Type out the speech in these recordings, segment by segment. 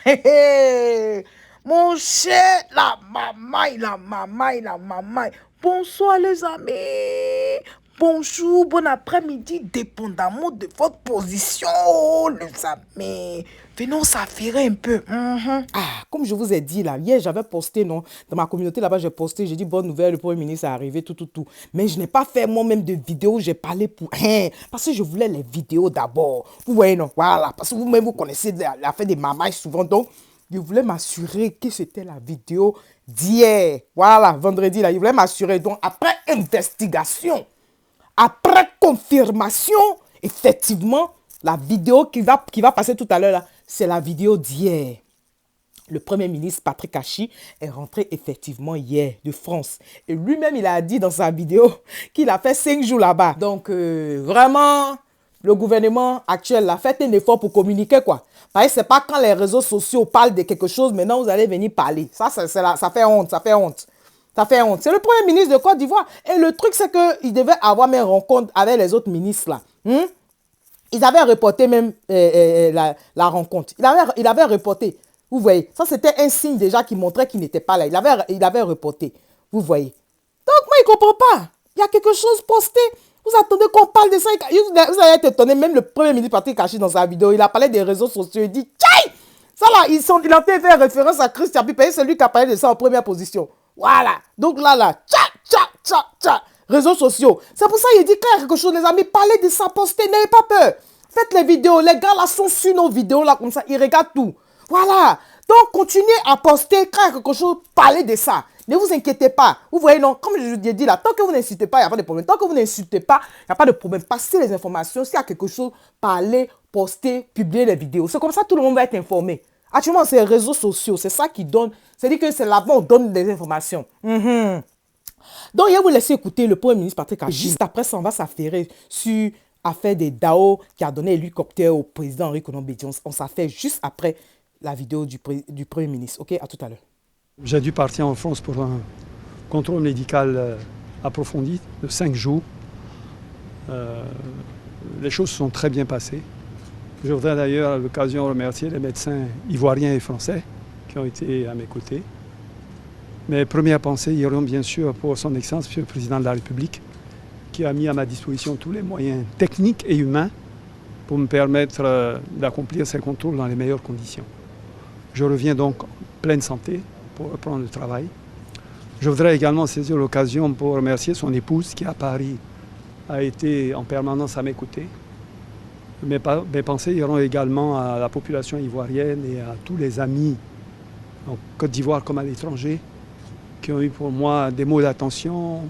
Hé hé. Mon cher, la mamaille. Bonsoir les amis. Bonjour, bon après-midi, dépendamment de votre position, les amis. Venons s'affairer un peu. Ah, comme je vous ai dit là, hier j'avais posté, non, dans ma communauté là-bas, j'ai posté, j'ai dit bonne nouvelle, le Premier ministre est arrivé, tout. Mais je n'ai pas fait moi-même de vidéos où j'ai parlé pour rien, parce que je voulais les vidéos d'abord. Vous voyez, non, voilà, parce que vous-même vous connaissez l'affaire des mamailles souvent, donc je voulais m'assurer que c'était la vidéo d'hier. Voilà, vendredi là, je voulais m'assurer. Donc après investigation, après confirmation, effectivement, la vidéo qui va passer tout à l'heure là, c'est la vidéo d'hier. Le Premier ministre Patrick Achi est rentré effectivement hier de France. Et lui-même, il a dit dans sa vidéo qu'il a fait 5 jours là-bas. Donc, vraiment, le gouvernement actuel a fait un effort pour communiquer, quoi. Parce que ce n'est pas quand les réseaux sociaux parlent de quelque chose, maintenant vous allez venir parler. Ça fait honte, ça fait honte. Ça fait honte. C'est le Premier ministre de Côte d'Ivoire. Et le truc, c'est qu'il devait avoir mes rencontres avec les autres ministres, là. Ils avaient reporté même la rencontre. Il avait reporté. Vous voyez, ça c'était un signe déjà qui montrait qu'il n'était pas là. Il avait reporté. Vous voyez. Donc moi, il ne comprend pas. Il y a quelque chose posté. Vous attendez qu'on parle de ça. Vous allez être étonné. Même le Premier ministre Patrick Kachi dans sa vidéo, il a parlé des réseaux sociaux. Il dit, tchaï! Ça là, il a fait référence à Christian Pipe. C'est lui qui a parlé de ça en première position. Voilà. Donc là, tcha. Réseaux sociaux. C'est pour ça qu'il dit qu'il y a quelque chose, les amis. Parlez de ça, postez, n'ayez pas peur. Faites les vidéos. Les gars là sont sur nos vidéos là comme ça. Ils regardent tout. Voilà. Donc, continuez à poster quand il y a quelque chose, parlez de ça. Ne vous inquiétez pas. Vous voyez, non, comme je vous ai dit là, tant que vous n'insultez pas, il n'y a pas de problème. Tant que vous n'insultez pas, il n'y a pas de problème. Passez les informations. S'il y a quelque chose, parlez, postez, publiez les vidéos. C'est comme ça, tout le monde va être informé. Actuellement, c'est les réseaux sociaux. C'est ça qui donne. C'est-à-dire que c'est là-bas on donne des informations. Donc, je vais vous laisser écouter le Premier ministre Patrick Kachi. Juste après ça, on va s'affairer sur l'affaire des DAO qui a donné l'hélicoptère au président Henri Konan-Bédié. On s'affaire juste après la vidéo du Premier ministre. Ok, à tout à l'heure. J'ai dû partir en France pour un contrôle médical approfondi de 5 jours. Les choses se sont très bien passées. Je voudrais d'ailleurs à l'occasion remercier les médecins ivoiriens et français qui ont été à mes côtés. Mes premières pensées iront bien sûr pour son Excellence, Monsieur le Président de la République, qui a mis à ma disposition tous les moyens techniques et humains pour me permettre d'accomplir ces contrôles dans les meilleures conditions. Je reviens donc en pleine santé pour reprendre le travail. Je voudrais également saisir l'occasion pour remercier son épouse qui à Paris a été en permanence à mes côtés. Mes pensées iront également à la population ivoirienne et à tous les amis en Côte d'Ivoire comme à l'étranger qui ont eu pour moi des mots d'attention,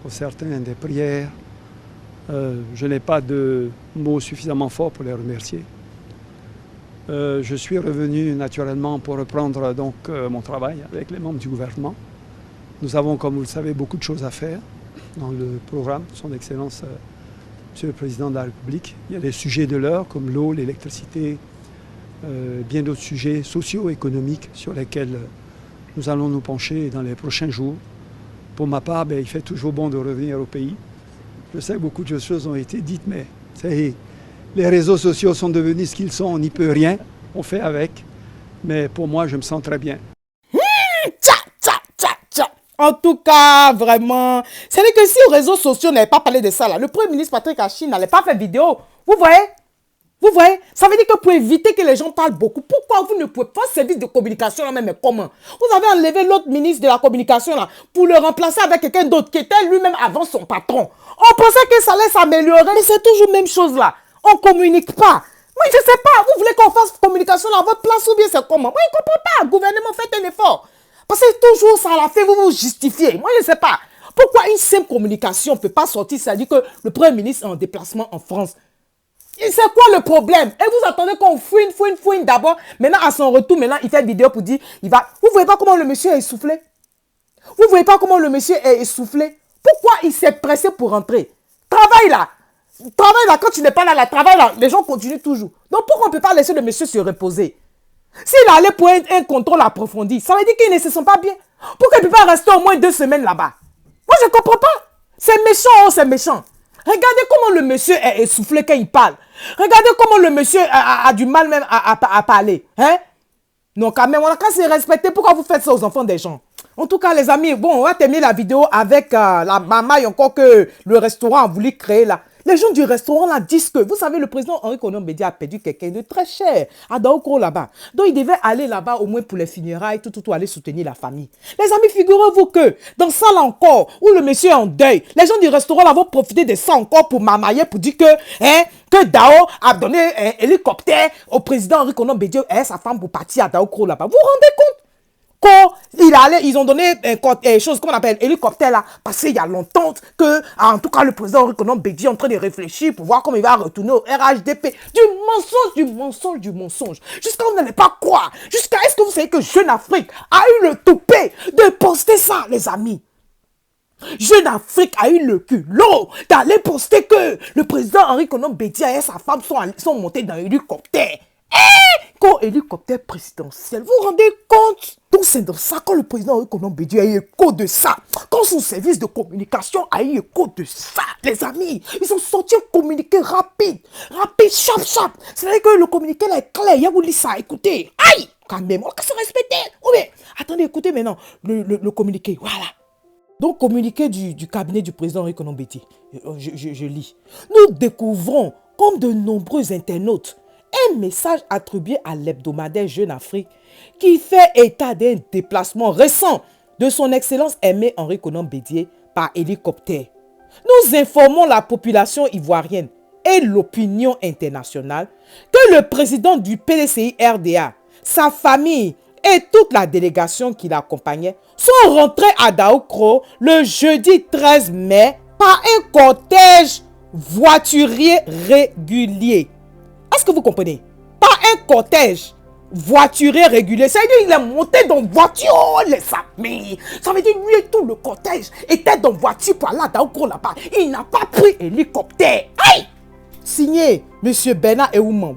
pour certains des prières. Je n'ai pas de mots suffisamment forts pour les remercier. Je suis revenu naturellement pour reprendre donc mon travail avec les membres du gouvernement. Nous avons, comme vous le savez, beaucoup de choses à faire dans le programme, Son Excellence Monsieur le Président de la République. Il y a des sujets de l'heure comme l'eau, l'électricité, bien d'autres sujets socio-économiques sur lesquels nous allons nous pencher dans les prochains jours. Pour ma part, il fait toujours bon de revenir au pays. Je sais que beaucoup de choses ont été dites, mais les réseaux sociaux sont devenus ce qu'ils sont, on n'y peut rien, on fait avec. Mais pour moi, je me sens très bien. En tout cas, vraiment, c'est-à-dire que si les réseaux sociaux n'avaient pas parlé de ça, là, le Premier ministre Patrick Kachi n'allait pas faire vidéo. Vous voyez? Vous voyez? Ça veut dire que pour éviter que les gens parlent beaucoup, pourquoi vous ne pouvez pas service de communication là même, mais comment? Vous avez enlevé l'autre ministre de la communication là pour le remplacer avec quelqu'un d'autre qui était lui-même avant son patron. On pensait que ça allait s'améliorer, mais c'est toujours la même chose là. On ne communique pas. Moi, je ne sais pas. Vous voulez qu'on fasse communication à votre place ou bien c'est comment? Moi, je ne comprends pas. Le gouvernement fait un effort. Parce que toujours ça l'a fait, vous vous justifiez. Moi, je ne sais pas. Pourquoi une simple communication ne peut pas sortir? C'est-à-dire que le Premier ministre est en déplacement en France. Et c'est quoi le problème? Et vous attendez qu'on fouine d'abord. Maintenant, à son retour, maintenant, il fait une vidéo pour dire, il va... Vous voyez pas comment le monsieur est essoufflé? Vous voyez pas comment le monsieur est essoufflé? Pourquoi il s'est pressé pour rentrer? Travaille là, quand tu n'es pas là, travaille là, les gens continuent toujours. Donc pourquoi on ne peut pas laisser le monsieur se reposer? S'il allait pour un contrôle approfondi, ça veut dire qu'il ne se sent pas bien. Pourquoi il ne peut pas rester au moins 2 semaines là-bas? Moi, je ne comprends pas. C'est méchant, oh, c'est méchant. Regardez comment le monsieur est essoufflé quand il parle. Regardez comment le monsieur a du mal même à parler. Hein? Non, quand même, on a qu'à se respecter. Pourquoi vous faites ça aux enfants des gens? En tout cas, les amis, bon, on va terminer la vidéo avec la mamaille encore que le restaurant a voulu créer là. Les gens du restaurant là disent que, vous savez, le président Henri Konan Bédié a perdu quelqu'un de très cher à Daoukro là-bas. Donc, il devait aller là-bas au moins pour les funérailles, tout, aller soutenir la famille. Les amis, figurez-vous que dans ça là encore, où le monsieur est en deuil, les gens du restaurant là vont profiter de ça encore pour mamailler, pour dire que Dao a donné un hélicoptère au président Henri Konan Bédié et sa femme pour partir à Daoukro là-bas. Vous vous rendez compte? Quand ils ont donné une chose qu'on appelle hélicoptère là, parce qu'il y a longtemps que, en tout cas, le président Henri Konan Bédié est en train de réfléchir pour voir comment il va retourner au RHDP. Du mensonge. Jusqu'à vous n'allez pas croire. Jusqu'à est-ce que vous savez que Jeune Afrique a eu le toupet de poster ça, les amis? Jeune Afrique a eu le culot d'aller poster que le président Henri Konan Bédié et sa femme sont montés dans un hélicoptère. Hélicoptère présidentiel, vous vous rendez compte? Donc c'est dans ça quand le président Henri Konan Bédié a eu écho de ça, quand son service de communication a eu écho de ça, les amis, ils ont sorti un communiqué rapide, sharp. C'est-à-dire que le communiqué là est clair, il y a vous ça, écoutez, aïe, quand même, on va se respecter. Oh mais, attendez, écoutez maintenant le communiqué, voilà. Donc communiqué du cabinet du président Henri Konan Bédié, je lis. Nous découvrons, comme de nombreux internautes, un message attribué à l'hebdomadaire Jeune Afrique qui fait état d'un déplacement récent de son Excellence Aimé Henri Konan Bédié par hélicoptère. Nous informons la population ivoirienne et l'opinion internationale que le président du PDCI RDA, sa famille et toute la délégation qui l'accompagnait sont rentrés à Daoukro le jeudi 13 mai par un cortège voiturier régulier. Est-ce que vous comprenez? Pas un cortège voiturier régulier. Ça veut dire qu'il est monté dans voiture, les amis. Ça veut dire lui et tout le cortège était dans voiture pour aller à Daoukro là-bas. Il n'a pas pris hélicoptère. Hey! Signé M. Bernard Ehouman.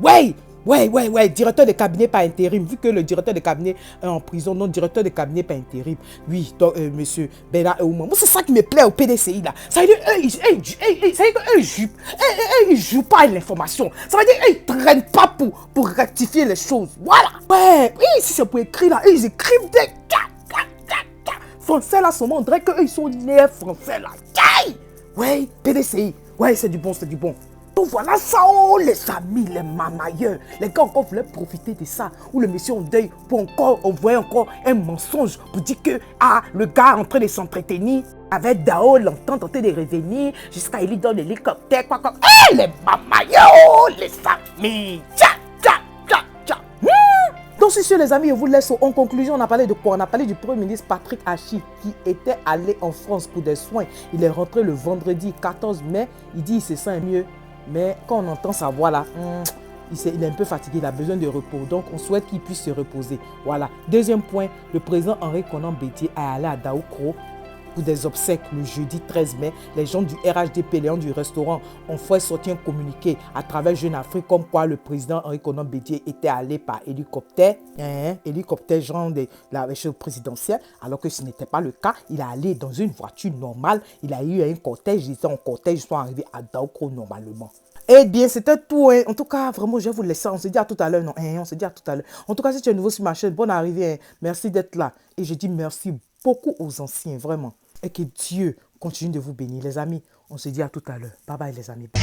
Ouais, directeur de cabinet par intérim. Vu que le directeur de cabinet est en prison, non, directeur de cabinet par intérim. Oui, donc, M. Bernard Ehouman. Moi, c'est ça qui me plaît au PDCI, là. Ça veut dire ils jouent pas à l'information. Ça veut dire ils traînent pas pour rectifier les choses. Voilà. Ouais, oui, si c'est pour écrire, là, ils écrivent des français, là, seulement, on dirait qu'ils sont nés français, là. Ouais, PDCI. Ouais, c'est du bon. Donc voilà ça, oh les amis, les mamailleurs. Les gars encore voulaient profiter de ça. Où le monsieur en deuil pour encore envoyer encore un mensonge pour dire que le gars est en train de s'entretenir avec Dao, l'entend tenter de revenir jusqu'à il donne l'hélicoptère. Les mamailleurs, oh les amis. Donc c'est sûr les amis, je vous laisse en conclusion. On a parlé de quoi? On a parlé du Premier ministre Patrick Hachi qui était allé en France pour des soins. Il est rentré le vendredi 14 mai. Il dit qu'il se sent mieux. Mais quand on entend sa voix là, il est un peu fatigué, il a besoin de repos. Donc on souhaite qu'il puisse se reposer. Voilà. Deuxième point, le président Henri Konan Bédié est allé à Daoukro pour des obsèques le jeudi 13 mai. Les gens du RHDP, les gens du restaurant ont fait sortir un communiqué à travers Jeune Afrique comme quoi le président Henri Konan Bédié était allé par hélicoptère. Hélicoptère genre de la chose présidentielle, alors que ce n'était pas le cas. Il est allé dans une voiture normale. Il a eu un cortège, ils étaient en cortège, ils sont arrivés à Daoukro normalement. Eh bien, c'était tout. En tout cas, vraiment, je vais vous laisser. On se dit à tout à l'heure. Non, on se dit à tout à l'heure. En tout cas, si tu es nouveau sur ma chaîne, bonne arrivée. Merci d'être là. Et je dis merci beaucoup aux anciens, vraiment. Et que Dieu continue de vous bénir. Les amis, on se dit à tout à l'heure. Bye bye, les amis. Bye.